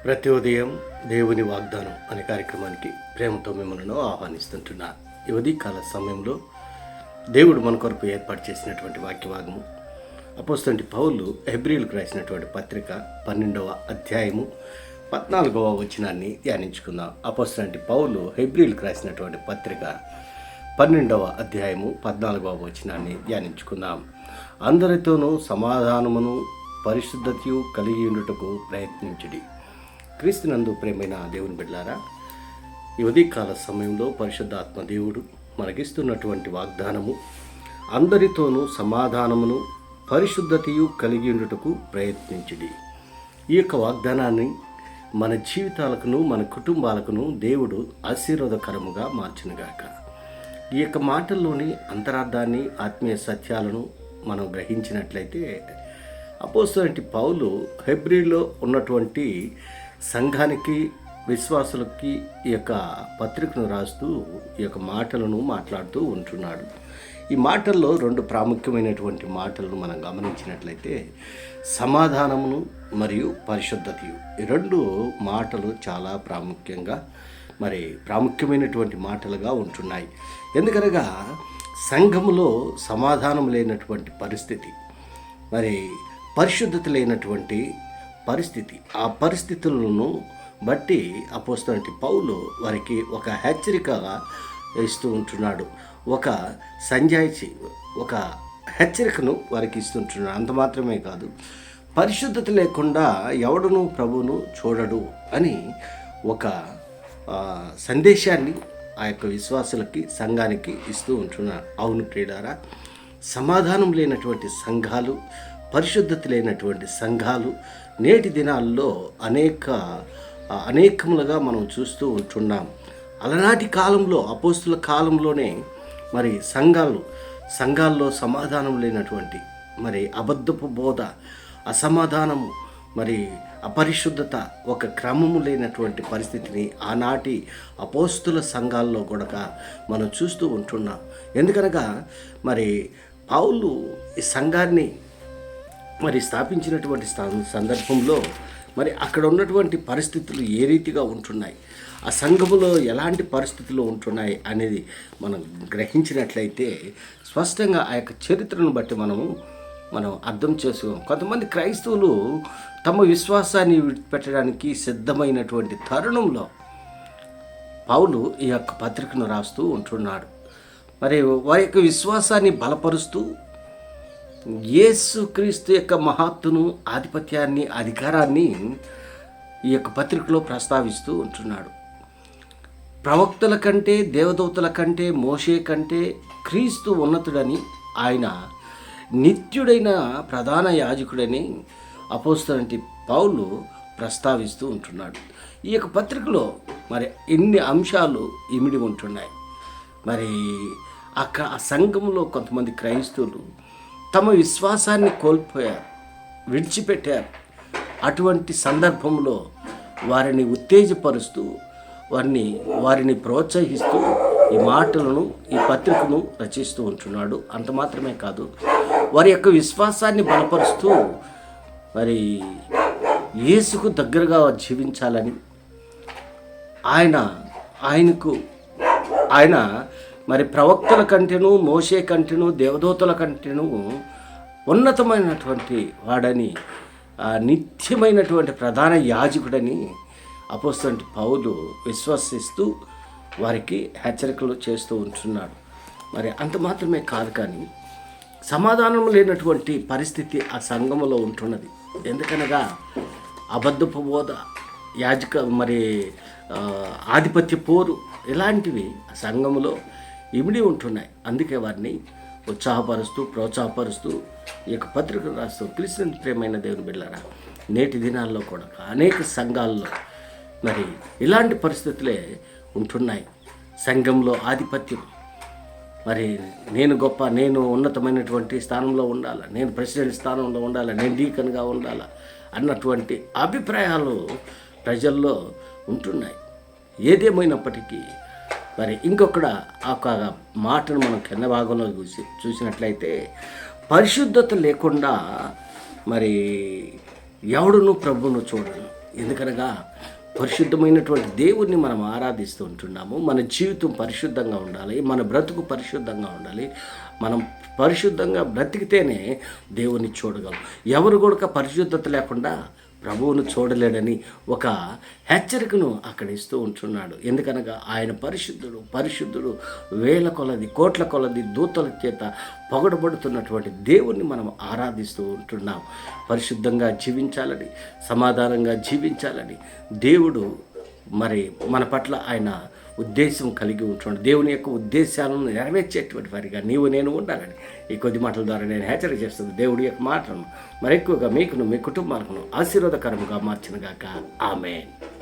ప్రతి ఉదయం దేవుని వాగ్దానం అనే కార్యక్రమానికి ప్రేమతో మిమ్మల్ని ఆహ్వానిస్తుంటున్నా. ఈ ఉదయకాల సమయంలో దేవుడు మన కొరకు ఏర్పాటు చేసినటువంటి వాక్యభాగము అపోస్తలుడైన పౌలు హెబ్రీయులకు రాసినటువంటి పత్రిక 12వ అధ్యాయము 14వ వచనాన్ని ధ్యానించుకుందాం. అపోస్తలుడైన పౌలు హెబ్రీయులకు రాసినటువంటి పత్రిక 12వ అధ్యాయము 14వ వచనాన్ని ధ్యానించుకుందాం. అందరితోనూ సమాధానమును పరిశుద్ధతయు కలిగి ఉండుటకు ప్రయత్నించుడి. క్రీస్తునందు ప్రేమైన దేవుని బిడ్డలారా, ఈ ఉదయకాల సమయంలో పరిశుద్ధాత్మ దేవుడు మనకిస్తున్నటువంటి వాగ్దానము అందరితోనూ సమాధానమును పరిశుద్ధతయు కలిగి ఉండుటకు ప్రయత్నించుడి. ఈ యొక్క వాగ్దానాన్ని మన జీవితాలకును మన కుటుంబాలకును దేవుడు ఆశీర్వాదకరముగా మార్చునుగాక. ఈ యొక్క మాటల్లోని అంతరార్థాన్ని ఆత్మీయ సత్యాలను మనం గ్రహించినట్లయితే అపోస్తలుడైన పౌలు హెబ్రీలో ఉన్నటువంటి సంఘానికి విశ్వాసులకి ఈ యొక్క పత్రికను రాస్తూ ఈ యొక్క మాటలను మాట్లాడుతూ ఉంటున్నాడు. ఈ మాటల్లో రెండు ప్రాముఖ్యమైనటువంటి మాటలను మనం గమనించినట్లయితే సమాధానమును మరియు పరిశుద్ధతయు. ఈ రెండు మాటలు చాలా ప్రాముఖ్యమైనటువంటి మాటలుగా ఉంటున్నాయి. ఎందుకనగా సంఘములో సమాధానం లేనటువంటి పరిస్థితి, మరి పరిశుద్ధత లేనటువంటి పరిస్థితి, ఆ పరిస్థితులను బట్టి అపోస్తలుడైన పౌలు వారికి ఒక హెచ్చరికగా ఇస్తూ ఉంటున్నాడు. ఒక సంజాయిషి, ఒక హెచ్చరికను వారికి ఇస్తుంటున్నాడు. అంత మాత్రమే కాదు, పరిశుద్ధత లేకుండా ఎవడును ప్రభువును చూడడు అని ఒక సందేశాన్ని ఆ యొక్క విశ్వాసులకి, సంఘానికి ఇస్తూ ఉంటున్నాడు. అవును ప్రియులారా, సమాధానం లేనటువంటి సంఘాలు, పరిశుద్ధత లేనటువంటి సంఘాలు నేటి దినాల్లో అనేకములుగా మనం చూస్తూ ఉంటున్నాం. అలనాటి కాలంలో, అపోస్తుల కాలంలోనే మరి సంఘాల్లో సమాధానం లేనటువంటి, మరి అబద్ధపు బోధ, అసమాధానము, మరి అపరిశుద్ధత, ఒక క్రమము లేనటువంటి పరిస్థితిని ఆనాటి అపోస్తుల సంఘాల్లో కూడా మనం చూస్తూ ఉంటున్నాం. ఎందుకనగా మరి పౌలు ఈ సంఘాన్ని మరి స్థాపించినటువంటి సందర్భంలో మరి అక్కడ ఉన్నటువంటి పరిస్థితులు ఏ రీతిగా ఉంటున్నాయి, ఆ సంఘములో ఎలాంటి పరిస్థితులు ఉంటున్నాయి అనేది మనం గ్రహించినట్లయితే స్పష్టంగా ఆ యొక్క చరిత్రను బట్టి మనం అర్థం చేసుకోం. కొంతమంది క్రైస్తవులు తమ విశ్వాసాన్ని విడిచిపెట్టడానికి సిద్ధమైనటువంటి తరుణంలో పౌలు ఈ యొక్క పత్రికను రాస్తూ ఉంటున్నాడు. మరి వారి యొక్క విశ్వాసాన్ని బలపరుస్తూ యేసుక్రీస్తు యొక్క మహత్తును, ఆధిపత్యాన్ని, అధికారాన్ని ఈ యొక్క పత్రికలో ప్రస్తావిస్తూ ఉంటున్నాడు. ప్రవక్తల కంటే, దేవదూతల కంటే, మోషే కంటే క్రీస్తు ఉన్నతుడని, ఆయన నిత్యుడైన ప్రధాన యాజకుడని అపోస్తలుడైన పౌలు ప్రస్తావిస్తూ ఉంటున్నాడు. ఈ యొక్క పత్రికలో మరి ఎన్ని అంశాలు ఇమిడి ఉంటున్నాయి. మరి ఆ సంఘంలో కొంతమంది క్రైస్తవులు తమ విశ్వాసాన్ని కోల్పోయారు, విడిచిపెట్టారు. అటువంటి సందర్భంలో వారిని ఉత్తేజపరుస్తూ, వారిని ప్రోత్సహిస్తూ ఈ మాటలను, ఈ పత్రికను రచిస్తూ ఉంటున్నాడు. అంత మాత్రమే కాదు, వారి యొక్క విశ్వాసాన్ని బలపరుస్తూ మరి యేసుకు దగ్గరగా జీవించాలని, ఆయన మరి ప్రవక్తల కంటేను, మోషే కంటేను, దేవదూతల కంటేను ఉన్నతమైనటువంటి వాడని, నిత్యమైనటువంటి ప్రధాన యాజకుడని అపోస్తలుడైన పౌలు విశ్వసిస్తూ వారికి హెచ్చరికలు చేస్తూ ఉంటున్నాడు. మరి అంత మాత్రమే కాదు, కానీ సమాధానం లేనటువంటి పరిస్థితి ఆ సంఘములో ఉంటున్నది. ఎందుకనగా అబద్ధపు బోధ, ఆధిపత్య పోరు, ఇలాంటివి ఆ సంఘములో ఇమిడి ఉంటున్నాయి. అందుకే వారిని ప్రోత్సాహపరుస్తూ ఈ యొక్క పత్రికలు రాస్తూ, క్రీస్తునందు ప్రియమైన దేవుని బిడ్డలారా, నేటి దినాల్లో కూడా అనేక సంఘాల్లో మరి ఇలాంటి పరిస్థితులే ఉంటున్నాయి. సంఘంలో ఆధిపత్యం, మరి నేను గొప్ప, నేను ఉన్నతమైనటువంటి స్థానంలో ఉండాలా, నేను ప్రెసిడెంట్ స్థానంలో ఉండాలా, నేను డీకన్గా ఉండాలా అన్నటువంటి అభిప్రాయాలు ప్రజల్లో ఉంటున్నాయి. ఏదేమైనప్పటికీ మరి ఇంకొక మాటను మనం కింద భాగంలో చూసినట్లయితే, పరిశుద్ధత లేకుండా మరి ఎవడును ప్రభువును చూడను. ఎందుకనగా పరిశుద్ధమైనటువంటి దేవుణ్ణి మనం ఆరాధిస్తూ ఉంటున్నాము. మన జీవితం పరిశుద్ధంగా ఉండాలి, మన బ్రతుకు పరిశుద్ధంగా ఉండాలి. మనం పరిశుద్ధంగా బ్రతికితేనే దేవుణ్ణి చూడగలం. ఎవరు కూడా పరిశుద్ధత లేకుండా ప్రభువును చూడలేడని ఒక హెచ్చరికను అక్కడ ఇస్తూ ఉంటున్నాడు. ఎందుకనగా ఆయన పరిశుద్ధుడు, పరిశుద్ధుడు, వేల కొలది కోట్ల కొలది దూతల చేత పొగడబడుతున్నటువంటి దేవుణ్ణి మనం ఆరాధిస్తూ ఉంటున్నాం. పరిశుద్ధంగా జీవించాలని, సమాధానంగా జీవించాలని దేవుడు మరి మన పట్ల ఆయన ఉద్దేశం కలిగి ఉంటున్నాడు. దేవుని యొక్క ఉద్దేశాలను నెరవేర్చేటువంటి వారిగా నీవు నేను ఉండాలని ఈ కొద్ది మాటల ద్వారా నేను హెచ్చరిక చేస్తుంది. దేవుడి యొక్క మాటలను మరెక్కువగా మీకును మీ కుటుంబాలను ఆశీర్వాదకరముగా మార్చినగాక. ఆమేన్.